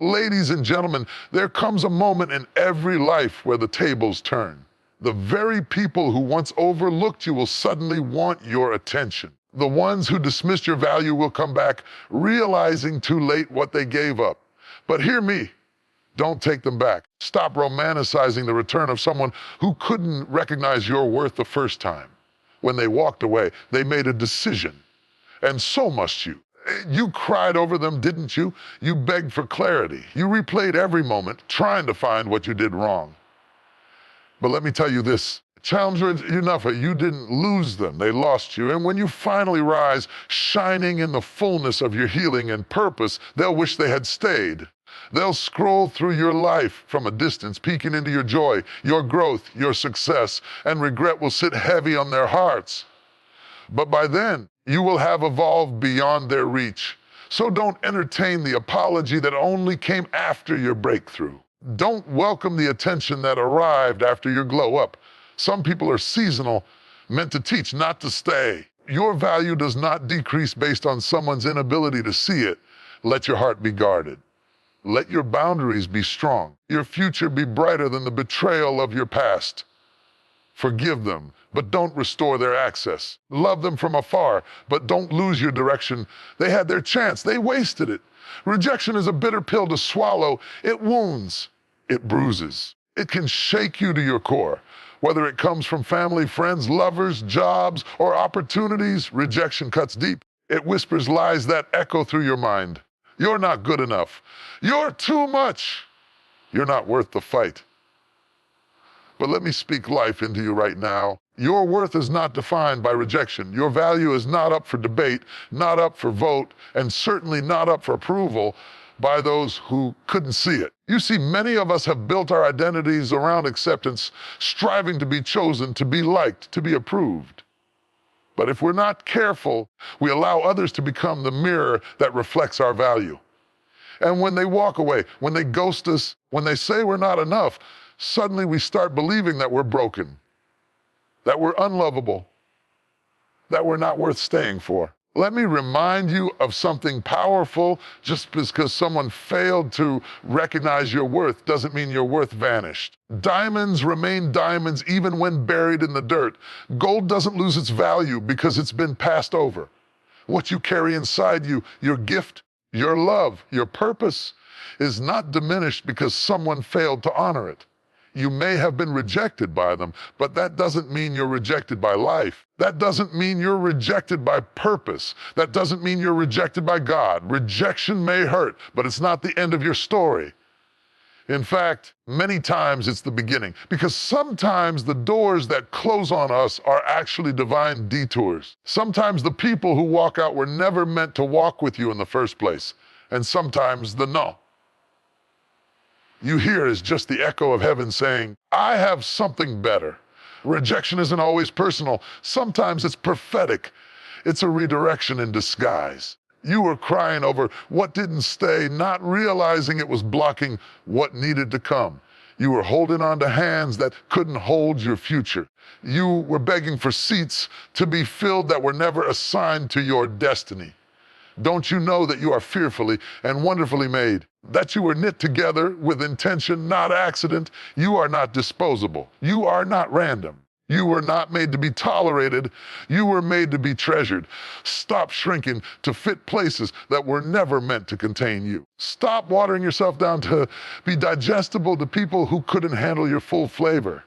Ladies and gentlemen, there comes a moment in every life where the tables turn. The very people who once overlooked you will suddenly want your attention. The ones who dismissed your value will come back, realizing too late what they gave up. But hear me, don't take them back. Stop romanticizing the return of someone who couldn't recognize your worth the first time. When they walked away, they made a decision. And so must you. You cried over them, didn't you? You begged for clarity. You replayed every moment, trying to find what you did wrong. But let me tell you this, Challenger, enough, you didn't lose them, they lost you. And when you finally rise, shining in the fullness of your healing and purpose, they'll wish they had stayed. They'll scroll through your life from a distance, peeking into your joy, your growth, your success, and regret will sit heavy on their hearts. But by then, you will have evolved beyond their reach. So don't entertain the apology that only came after your breakthrough. Don't welcome the attention that arrived after your glow up. Some people are seasonal, meant to teach, not to stay. Your value does not decrease based on someone's inability to see it. Let your heart be guarded. Let your boundaries be strong. Your future be brighter than the betrayal of your past. Forgive them, but don't restore their access. Love them from afar, but don't lose your direction. They had their chance. They wasted it. Rejection is a bitter pill to swallow. It wounds. It bruises. It can shake you to your core. Whether it comes from family, friends, lovers, jobs, or opportunities, rejection cuts deep. It whispers lies that echo through your mind. You're not good enough. You're too much. You're not worth the fight. But let me speak life into you right now. Your worth is not defined by rejection. Your value is not up for debate, not up for vote, and certainly not up for approval by those who couldn't see it. You see, many of us have built our identities around acceptance, striving to be chosen, to be liked, to be approved. But if we're not careful, we allow others to become the mirror that reflects our value. And when they walk away, when they ghost us, when they say we're not enough, suddenly we start believing that we're broken, that we're unlovable, that we're not worth staying for. Let me remind you of something powerful. Just because someone failed to recognize your worth doesn't mean your worth vanished. Diamonds remain diamonds even when buried in the dirt. Gold doesn't lose its value because it's been passed over. What you carry inside you, your gift, your love, your purpose, is not diminished because someone failed to honor it. You may have been rejected by them, but that doesn't mean you're rejected by life. That doesn't mean you're rejected by purpose. That doesn't mean you're rejected by God. Rejection may hurt, but it's not the end of your story. In fact, many times it's the beginning, because sometimes the doors that close on us are actually divine detours. Sometimes the people who walk out were never meant to walk with you in the first place, and sometimes the no you hear is just the echo of heaven saying, I have something better. Rejection isn't always personal. Sometimes it's prophetic. It's a redirection in disguise. You were crying over what didn't stay, not realizing it was blocking what needed to come. You were holding on to hands that couldn't hold your future. You were begging for seats to be filled that were never assigned to your destiny. Don't you know that you are fearfully and wonderfully made? That you were knit together with intention, not accident? You are not disposable. You are not random. You were not made to be tolerated. You were made to be treasured. Stop shrinking to fit places that were never meant to contain you. Stop watering yourself down to be digestible to people who couldn't handle your full flavor.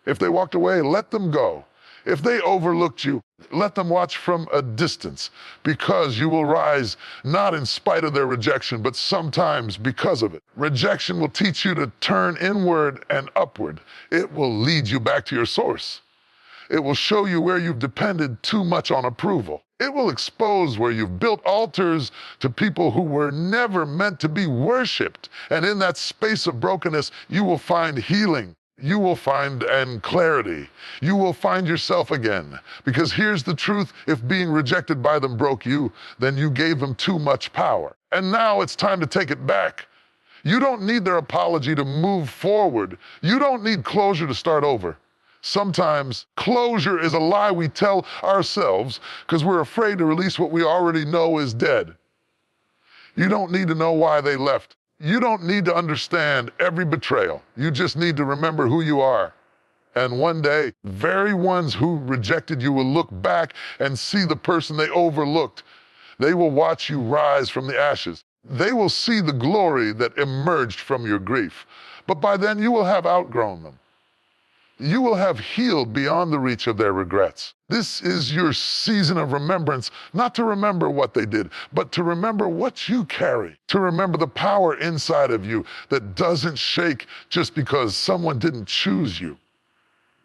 If they walked away, let them go. If they overlooked you, let them watch from a distance, because you will rise not in spite of their rejection, but sometimes because of it. Rejection will teach you to turn inward and upward. It will lead you back to your source. It will show you where you've depended too much on approval. It will expose where you've built altars to people who were never meant to be worshipped. And in that space of brokenness, you will find healing. You will find clarity. You will find yourself again. Because here's the truth, if being rejected by them broke you, then you gave them too much power. And now it's time to take it back. You don't need their apology to move forward. You don't need closure to start over. Sometimes closure is a lie we tell ourselves because we're afraid to release what we already know is dead. You don't need to know why they left. You don't need to understand every betrayal. You just need to remember who you are. And one day, very ones who rejected you will look back and see the person they overlooked. They will watch you rise from the ashes. They will see the glory that emerged from your grief. But by then, you will have outgrown them. You will have healed beyond the reach of their regrets. This is your season of remembrance, not to remember what they did, but to remember what you carry, to remember the power inside of you that doesn't shake just because someone didn't choose you.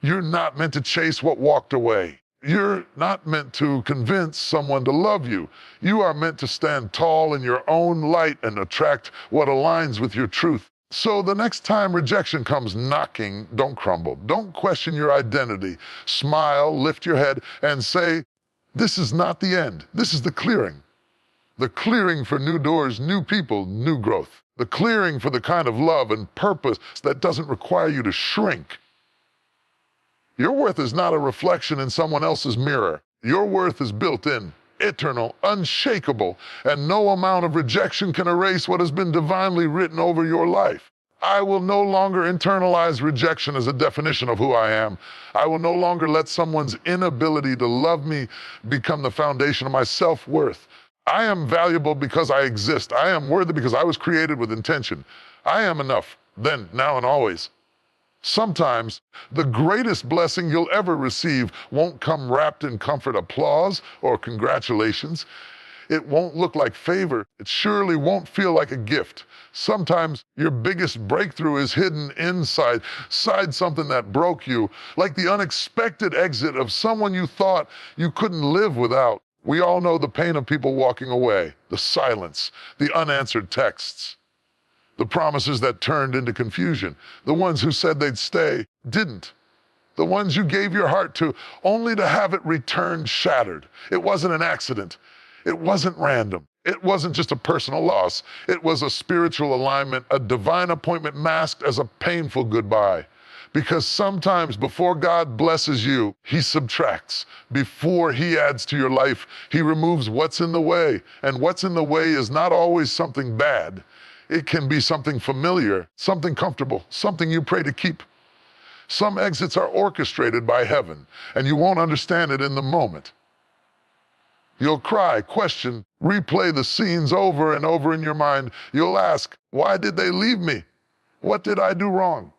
You're not meant to chase what walked away. You're not meant to convince someone to love you. You are meant to stand tall in your own light and attract what aligns with your truth. So the next time rejection comes knocking, don't crumble. Don't question your identity. Smile, lift your head, and say, this is not the end. This is the clearing. The clearing for new doors, new people, new growth. The clearing for the kind of love and purpose that doesn't require you to shrink. Your worth is not a reflection in someone else's mirror. Your worth is built in, eternal, unshakable, and no amount of rejection can erase what has been divinely written over your life. I will no longer internalize rejection as a definition of who I am. I will no longer let someone's inability to love me become the foundation of my self-worth. I am valuable because I exist. I am worthy because I was created with intention. I am enough, then, now, and always. Sometimes the greatest blessing you'll ever receive won't come wrapped in comfort applause or congratulations. It won't look like favor. It surely won't feel like a gift. Sometimes your biggest breakthrough is hidden inside something that broke you, like the unexpected exit of someone you thought you couldn't live without. We all know the pain of people walking away, the silence, the unanswered texts. The promises that turned into confusion. The ones who said they'd stay, didn't. The ones you gave your heart to, only to have it returned shattered. It wasn't an accident. It wasn't random. It wasn't just a personal loss. It was a spiritual alignment, a divine appointment masked as a painful goodbye. Because sometimes before God blesses you, He subtracts. Before He adds to your life, He removes what's in the way. And what's in the way is not always something bad. It can be something familiar, something comfortable, something you pray to keep. Some exits are orchestrated by heaven, and you won't understand it in the moment. You'll cry, question, replay the scenes over and over in your mind. You'll ask, why did they leave me? What did I do wrong?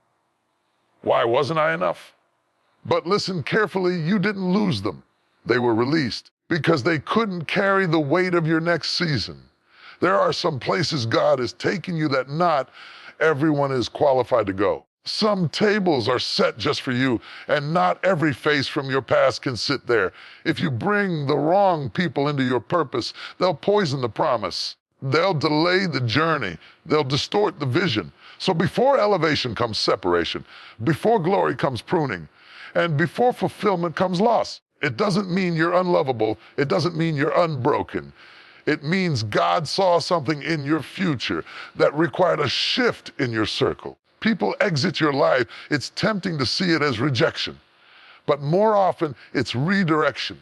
Why wasn't I enough? But listen carefully, you didn't lose them. They were released because they couldn't carry the weight of your next season. There are some places God is taking you that not everyone is qualified to go. Some tables are set just for you, and not every face from your past can sit there. If you bring the wrong people into your purpose, they'll poison the promise. They'll delay the journey. They'll distort the vision. So before elevation comes separation, before glory comes pruning, and before fulfillment comes loss. It doesn't mean you're unlovable. It doesn't mean you're unbroken. It means God saw something in your future that required a shift in your circle. People exit your life. It's tempting to see it as rejection, but more often it's redirection.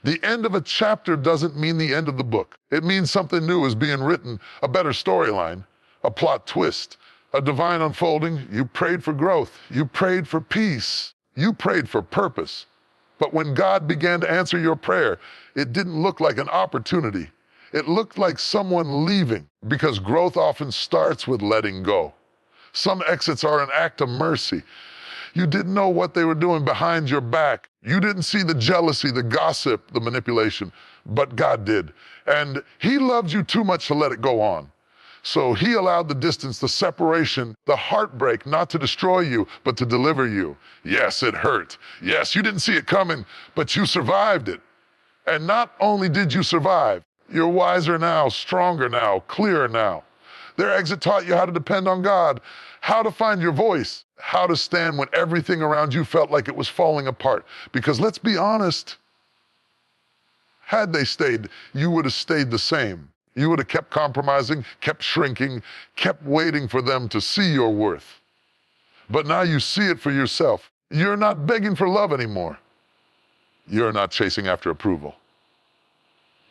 The end of a chapter doesn't mean the end of the book. It means something new is being written, a better storyline, a plot twist, a divine unfolding. You prayed for growth. You prayed for peace. You prayed for purpose. But when God began to answer your prayer, it didn't look like an opportunity. It looked like someone leaving, because growth often starts with letting go. Some exits are an act of mercy. You didn't know what they were doing behind your back. You didn't see the jealousy, the gossip, the manipulation, but God did. And He loved you too much to let it go on. So He allowed the distance, the separation, the heartbreak, not to destroy you, but to deliver you. Yes, it hurt. Yes, you didn't see it coming, but you survived it. And not only did you survive, you're wiser now, stronger now, clearer now. Their exit taught you how to depend on God, how to find your voice, how to stand when everything around you felt like it was falling apart. Because let's be honest, had they stayed, you would have stayed the same. You would have kept compromising, kept shrinking, kept waiting for them to see your worth. But now you see it for yourself. You're not begging for love anymore. You're not chasing after approval.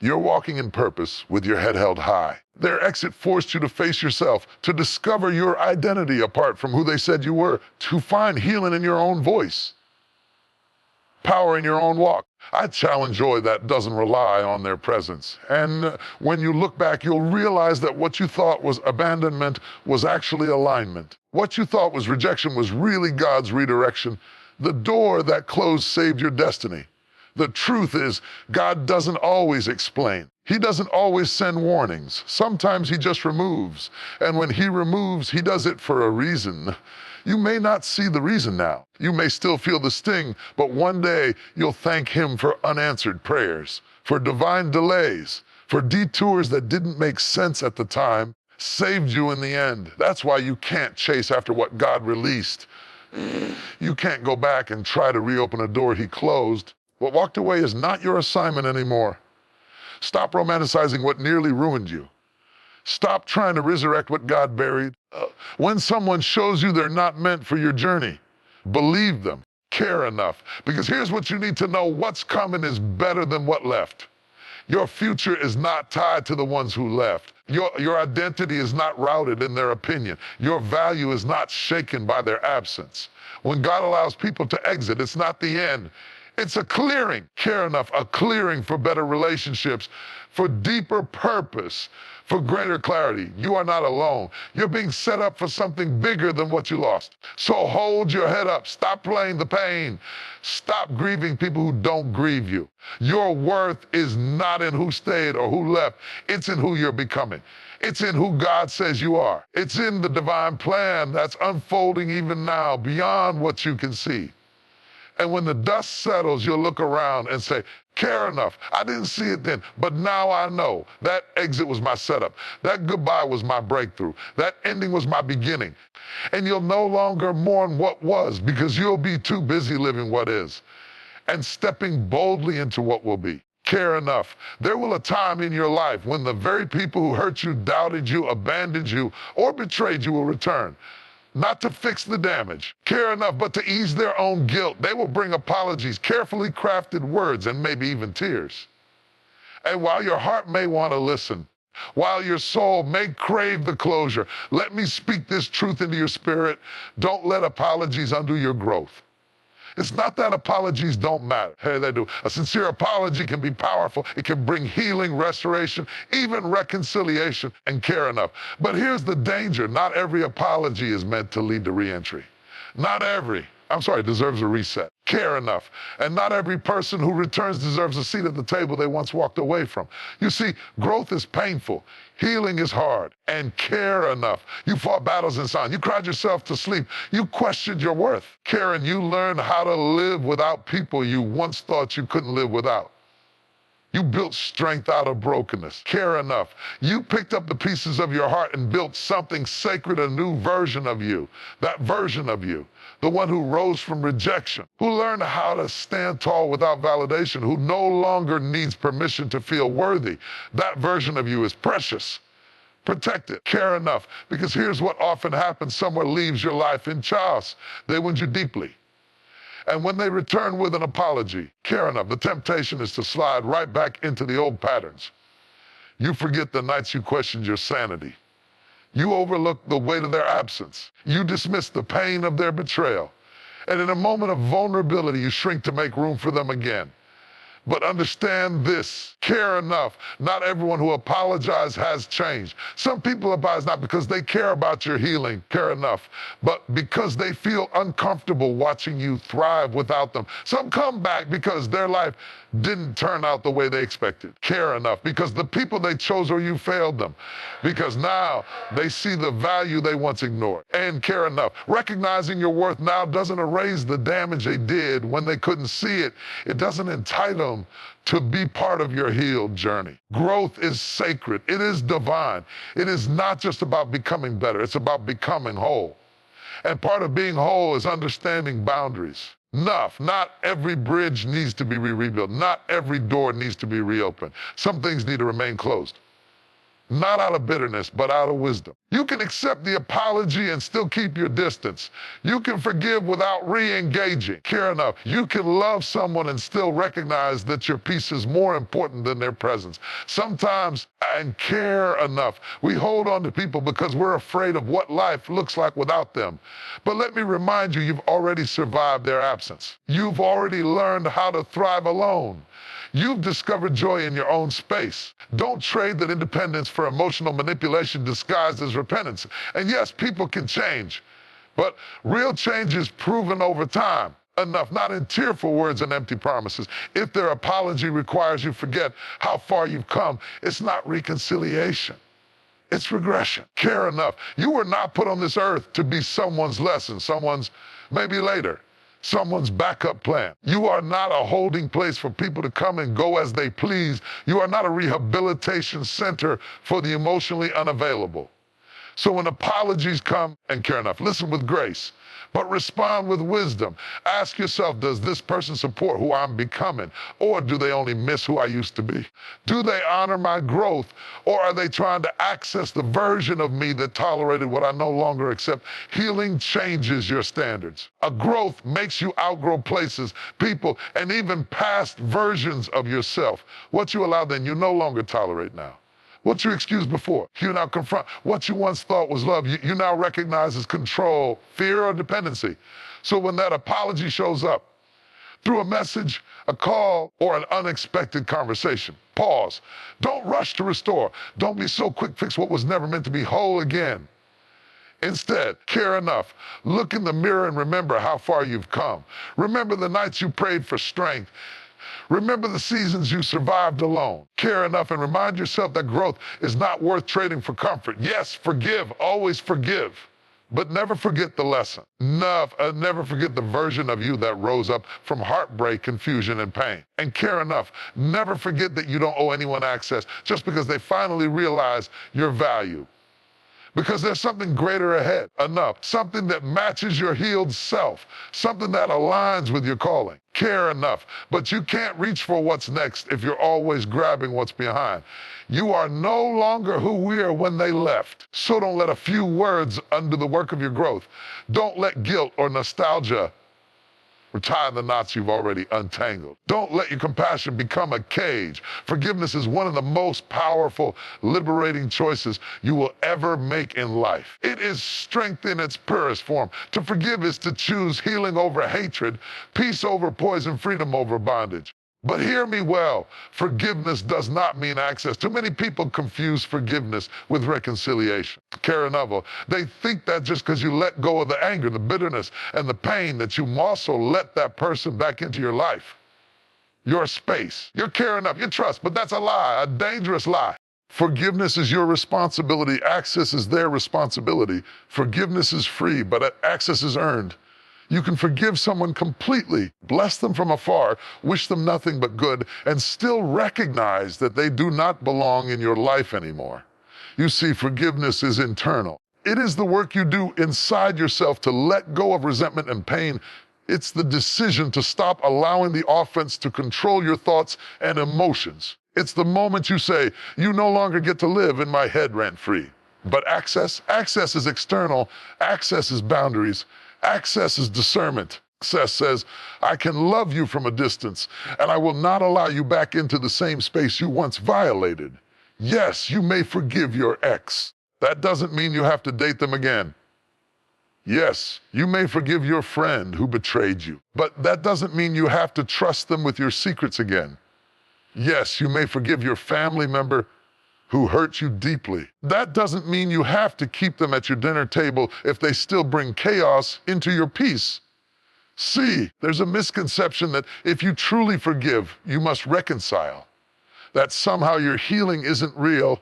You're walking in purpose with your head held high. Their exit forced you to face yourself, to discover your identity apart from who they said you were, to find healing in your own voice, power in your own walk. I challenge joy that doesn't rely on their presence. And when you look back, you'll realize that what you thought was abandonment was actually alignment. What you thought was rejection was really God's redirection. The door that closed saved your destiny. The truth is, God doesn't always explain. He doesn't always send warnings. Sometimes he just removes. And when he removes, he does it for a reason. You may not see the reason now. You may still feel the sting, but one day you'll thank him for unanswered prayers, for divine delays, for detours that didn't make sense at the time, saved you in the end. That's why you can't chase after what God released. You can't go back and try to reopen a door he closed. What walked away is not your assignment anymore. Stop romanticizing what nearly ruined you. Stop trying to resurrect what God buried. When someone shows you they're not meant for your journey, believe them, care enough. Because here's what you need to know: what's coming is better than what left. Your future is not tied to the ones who left. Your identity is not routed in their opinion. Your value is not shaken by their absence. When God allows people to exit, it's not the end. It's a clearing. Care enough, a clearing for better relationships, for deeper purpose, for greater clarity. You are not alone. You're being set up for something bigger than what you lost. So hold your head up. Stop playing the pain. Stop grieving people who don't grieve you. Your worth is not in who stayed or who left. It's in who you're becoming. It's in who God says you are. It's in the divine plan that's unfolding even now beyond what you can see. And when the dust settles, you'll look around and say, care enough. I didn't see it then, but now I know. That exit was my setup. That goodbye was my breakthrough. That ending was my beginning. And you'll no longer mourn what was, because you'll be too busy living what is and stepping boldly into what will be. Care enough. There will a time in your life when the very people who hurt you, doubted you, abandoned you, or betrayed you will return. Not to fix the damage, care enough, but to ease their own guilt. They will bring apologies, carefully crafted words, and maybe even tears. And while your heart may want to listen, while your soul may crave the closure, let me speak this truth into your spirit. Don't let apologies undo your growth. It's not that apologies don't matter. Hey, they do. A sincere apology can be powerful. It can bring healing, restoration, even reconciliation, and care enough. But here's the danger. Not every apology is meant to lead to reentry. Not every, deserves a reset. Care enough. And not every person who returns deserves a seat at the table they once walked away from. You see, growth is painful. Healing is hard. And care enough. You fought battles in silence. You cried yourself to sleep. You questioned your worth. Care, and you learned how to live without people you once thought you couldn't live without. You built strength out of brokenness. Care enough. You picked up the pieces of your heart and built something sacred, a new version of you. That version of you, the one who rose from rejection, who learned how to stand tall without validation, who no longer needs permission to feel worthy. That version of you is precious. Protect it. Care enough. Because here's what often happens. Someone leaves your life in chaos. They wound you deeply. And when they return with an apology, care enough. The temptation is to slide right back into the old patterns. You forget the nights you questioned your sanity. You overlook the weight of their absence. You dismiss the pain of their betrayal. And in a moment of vulnerability, you shrink to make room for them again. But understand this, care enough. Not everyone who apologizes has changed. Some people apologize not because they care about your healing, care enough, but because they feel uncomfortable watching you thrive without them. Some come back because their life didn't turn out the way they expected. Care enough, because the people they chose or you failed them. Because now they see the value they once ignored. And care enough. Recognizing your worth now doesn't erase the damage they did when they couldn't see it. It doesn't entitle them to be part of your healed journey. Growth is sacred. It is divine. It is not just about becoming better. It's about becoming whole. And part of being whole is understanding boundaries. Enough. Not every bridge needs to be rebuilt. Not every door needs to be reopened. Some things need to remain closed. not out of bitterness, but out of wisdom. You can accept the apology and still keep your distance. You can forgive without re-engaging. Care enough. You can love someone and still recognize that your peace is more important than their presence. Sometimes, and care enough, we hold on to people because we're afraid of what life looks like without them. But let me remind you, you've already survived their absence. You've already learned how to thrive alone. You've discovered joy in your own space. Don't trade that independence for emotional manipulation disguised as repentance. And yes, people can change, but real change is proven over time. Enough, not in tearful words and empty promises. If their apology requires you forget how far you've come, it's not reconciliation. It's regression. Care enough. You were not put on this earth to be someone's lesson, someone's maybe later, someone's backup plan. You are not a holding place for people to come and go as they please. You are not a rehabilitation center for the emotionally unavailable. So when apologies come, and care enough, listen with grace, but respond with wisdom. Ask yourself, does this person support who I'm becoming? Or do they only miss who I used to be? Do they honor my growth? Or are they trying to access the version of me that tolerated what I no longer accept? Healing changes your standards. A growth makes you outgrow places, people, and even past versions of yourself. What you allow then, you no longer tolerate now. What you excused before, you now confront. What you once thought was love, you now recognize as control, fear, or dependency. So when that apology shows up, through a message, a call, or an unexpected conversation, pause. Don't rush to restore. Don't be so quick fix what was never meant to be whole again. Instead, care enough. Look in the mirror and remember how far you've come. Remember the nights you prayed for strength. Remember the seasons you survived alone. Care enough and remind yourself that growth is not worth trading for comfort. Yes, forgive, always forgive. But never forget the lesson. Never forget the version of you that rose up from heartbreak, confusion, and pain. And care enough. Never forget that you don't owe anyone access just because they finally realize your value. Because there's something greater ahead. Enough. Something that matches your healed self. Something that aligns with your calling. Care enough. But you can't reach for what's next if you're always grabbing what's behind. You are no longer who we were when they left. So don't let a few words undo the work of your growth. Don't let guilt or nostalgia retie the knots you've already untangled. Don't let your compassion become a cage. Forgiveness is one of the most powerful, liberating choices you will ever make in life. It is strength in its purest form. To forgive is to choose healing over hatred, peace over poison, freedom over bondage. But hear me well, forgiveness does not mean access. Too many people confuse forgiveness with reconciliation. Care enough, they think that just because you let go of the anger, the bitterness, and the pain, that you also let that person back into your life, your space, your care enough, your trust. But that's a lie, a dangerous lie. Forgiveness is your responsibility. Access is their responsibility. Forgiveness is free, but access is earned. You can forgive someone completely, bless them from afar, wish them nothing but good, and still recognize that they do not belong in your life anymore. You see, forgiveness is internal. It is the work you do inside yourself to let go of resentment and pain. It's the decision to stop allowing the offense to control your thoughts and emotions. It's the moment you say, you no longer get to live in my head rent-free. But access is external. Access is boundaries. Access is discernment. Access says, I can love you from a distance, and I will not allow you back into the same space you once violated. Yes, you may forgive your ex. That doesn't mean you have to date them again. Yes, you may forgive your friend who betrayed you, but that doesn't mean you have to trust them with your secrets again. Yes, you may forgive your family member who hurt you deeply. That doesn't mean you have to keep them at your dinner table if they still bring chaos into your peace. See, there's a misconception that if you truly forgive, you must reconcile. That somehow your healing isn't real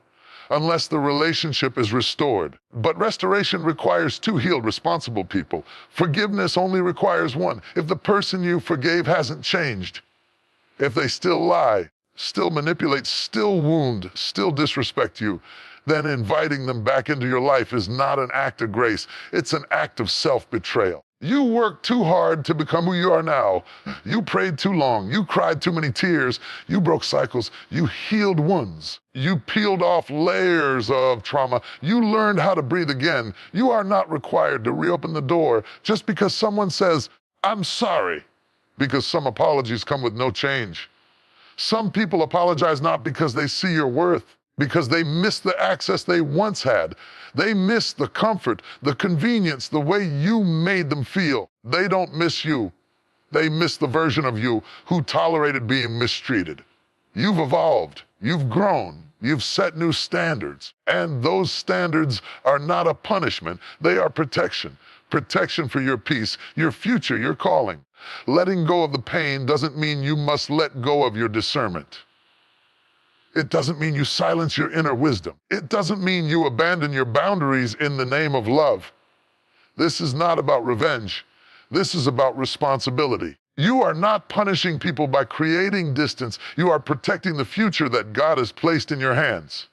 unless the relationship is restored. But restoration requires two healed, responsible people. Forgiveness only requires one. If the person you forgave hasn't changed, if they still lie, still manipulate, still wound, still disrespect you, then inviting them back into your life is not an act of grace. It's an act of self-betrayal. You worked too hard to become who you are now. You prayed too long. You cried too many tears. You broke cycles. You healed wounds. You peeled off layers of trauma. You learned how to breathe again. You are not required to reopen the door just because someone says, "I'm sorry," because some apologies come with no change. Some people apologize not because they see your worth, because they miss the access they once had. They miss the comfort, the convenience, the way you made them feel. They don't miss you. They miss the version of you who tolerated being mistreated. You've evolved. You've grown. You've set new standards. And those standards are not a punishment. They are protection. Protection for your peace, your future, your calling. Letting go of the pain doesn't mean you must let go of your discernment. It doesn't mean you silence your inner wisdom. It doesn't mean you abandon your boundaries in the name of love. This is not about revenge. This is about responsibility. You are not punishing people by creating distance. You are protecting the future that God has placed in your hands.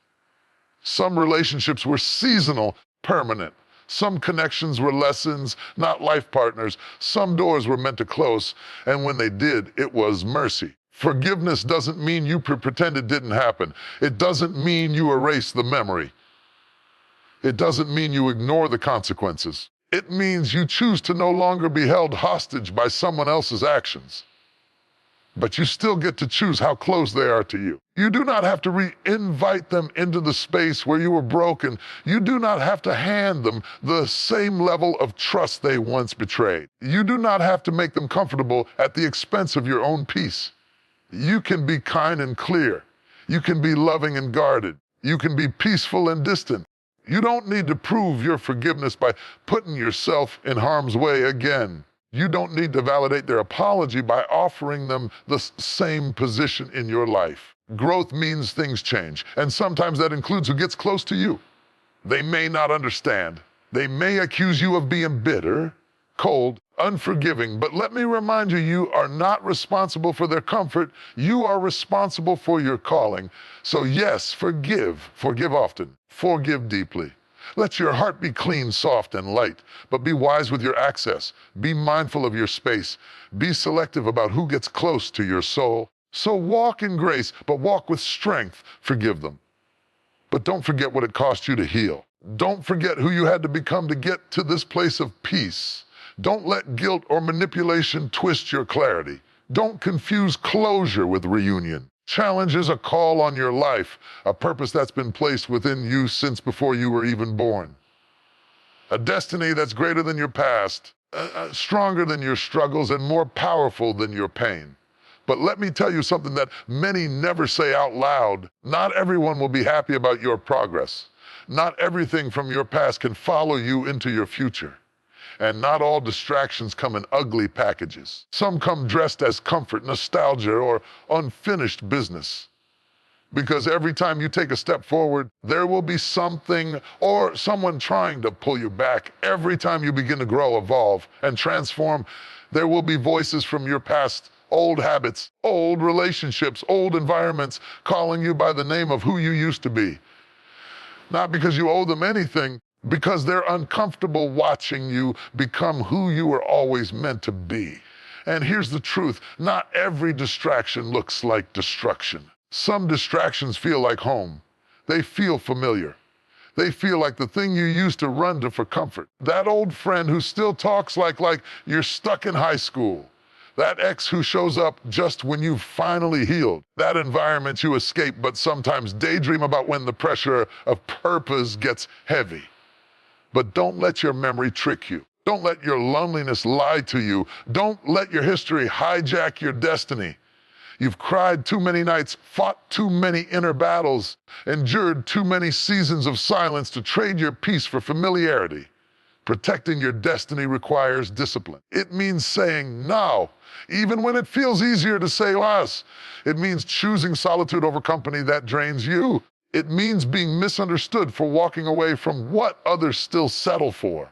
Some relationships were seasonal, permanent. Some connections were lessons, not life partners. Some doors were meant to close, and when they did, it was mercy. Forgiveness doesn't mean you pretend it didn't happen. It doesn't mean you erase the memory. It doesn't mean you ignore the consequences. It means you choose to no longer be held hostage by someone else's actions. But you still get to choose how close they are to you. You do not have to re-invite them into the space where you were broken. You do not have to hand them the same level of trust they once betrayed. You do not have to make them comfortable at the expense of your own peace. You can be kind and clear. You can be loving and guarded. You can be peaceful and distant. You don't need to prove your forgiveness by putting yourself in harm's way again. You don't need to validate their apology by offering them the same position in your life. Growth means things change, and sometimes that includes who gets close to you. They may not understand. They may accuse you of being bitter, cold, unforgiving, but let me remind you, you are not responsible for their comfort. You are responsible for your calling. So yes, forgive. Forgive often. Forgive deeply. Let your heart be clean, soft, and light, but be wise with your access. Be mindful of your space. Be selective about who gets close to your soul. So walk in grace, but walk with strength. Forgive them. But don't forget what it cost you to heal. Don't forget who you had to become to get to this place of peace. Don't let guilt or manipulation twist your clarity. Don't confuse closure with reunion. Challenge is a call on your life, a purpose that's been placed within you since before you were even born. A destiny that's greater than your past, stronger than your struggles, and more powerful than your pain. But let me tell you something that many never say out loud. Not everyone will be happy about your progress. Not everything from your past can follow you into your future. And not all distractions come in ugly packages. Some come dressed as comfort, nostalgia, or unfinished business. Because every time you take a step forward, there will be something or someone trying to pull you back. Every time you begin to grow, evolve, and transform, there will be voices from your past, old habits, old relationships, old environments, calling you by the name of who you used to be. Not because you owe them anything, because they're uncomfortable watching you become who you were always meant to be. And here's the truth, not every distraction looks like destruction. Some distractions feel like home. They feel familiar. They feel like the thing you used to run to for comfort. That old friend who still talks like you're stuck in high school. That ex who shows up just when you've finally healed. That environment you escape but sometimes daydream about when the pressure of purpose gets heavy. But don't let your memory trick you. Don't let your loneliness lie to you. Don't let your history hijack your destiny. You've cried too many nights, fought too many inner battles, endured too many seasons of silence to trade your peace for familiarity. Protecting your destiny requires discipline. It means saying no, even when it feels easier to say less. It means choosing solitude over company that drains you. It means being misunderstood for walking away from what others still settle for.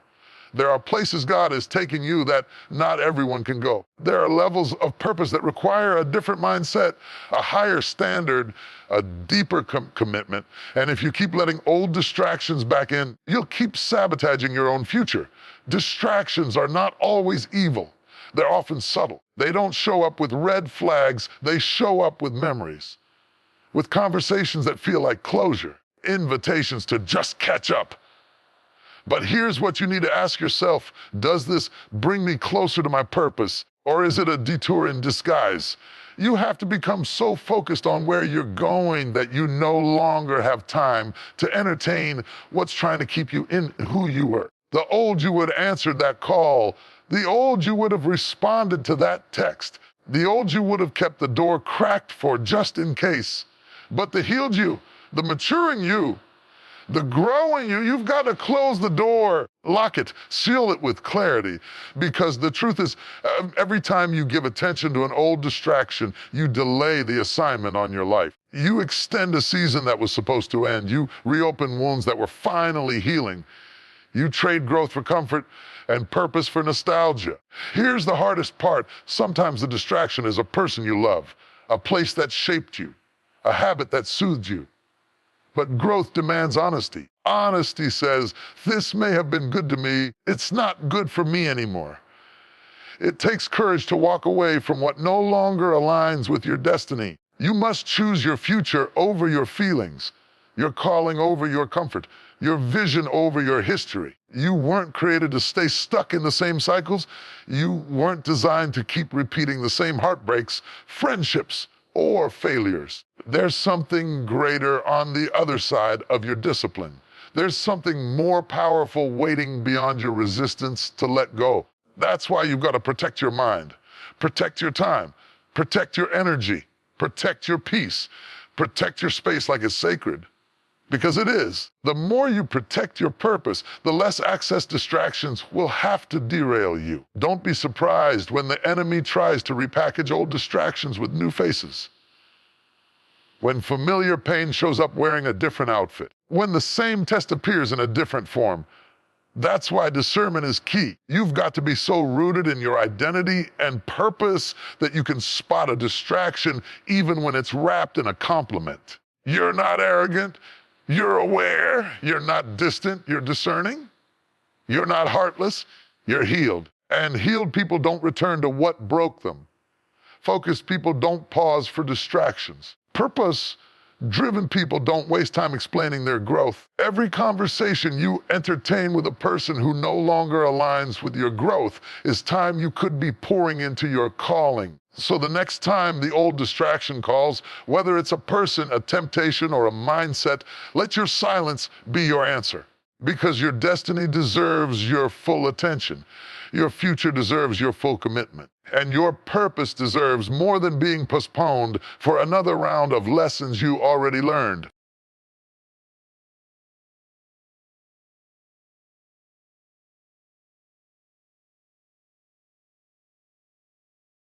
There are places God is taking you that not everyone can go. There are levels of purpose that require a different mindset, a higher standard, a deeper commitment. And if you keep letting old distractions back in, you'll keep sabotaging your own future. Distractions are not always evil. They're often subtle. They don't show up with red flags. They show up with memories, with conversations that feel like closure, invitations to just catch up. But here's what you need to ask yourself. Does this bring me closer to my purpose, or is it a detour in disguise? You have to become so focused on where you're going that you no longer have time to entertain what's trying to keep you in who you were. The old you would have answered that call. The old you would have responded to that text. The old you would have kept the door cracked for just in case. But the healed you, the maturing you, the growing you, you've got to close the door, lock it, seal it with clarity. Because the truth is, every time you give attention to an old distraction, you delay the assignment on your life. You extend a season that was supposed to end. You reopen wounds that were finally healing. You trade growth for comfort and purpose for nostalgia. Here's the hardest part. Sometimes the distraction is a person you love, a place that shaped you, a habit that soothed you. But growth demands honesty. Honesty says, this may have been good to me. It's not good for me anymore. It takes courage to walk away from what no longer aligns with your destiny. You must choose your future over your feelings, your calling over your comfort, your vision over your history. You weren't created to stay stuck in the same cycles. You weren't designed to keep repeating the same heartbreaks, friendships, or failures. There's something greater on the other side of your discipline. There's something more powerful waiting beyond your resistance to let go. That's why you've got to protect your mind, protect your time, protect your energy, protect your peace, protect your space like it's sacred. Because it is. The more you protect your purpose, the less access distractions will have to derail you. Don't be surprised when the enemy tries to repackage old distractions with new faces. When familiar pain shows up wearing a different outfit. When the same test appears in a different form. That's why discernment is key. You've got to be so rooted in your identity and purpose that you can spot a distraction even when it's wrapped in a compliment. You're not arrogant. You're aware. You're not distant. You're discerning. You're not heartless. You're healed. And healed people don't return to what broke them. Focused people don't pause for distractions. Purpose-driven people don't waste time explaining their growth. Every conversation you entertain with a person who no longer aligns with your growth is time you could be pouring into your calling. So the next time the old distraction calls, whether it's a person, a temptation, or a mindset, let your silence be your answer. Because your destiny deserves your full attention. Your future deserves your full commitment. And your purpose deserves more than being postponed for another round of lessons you already learned.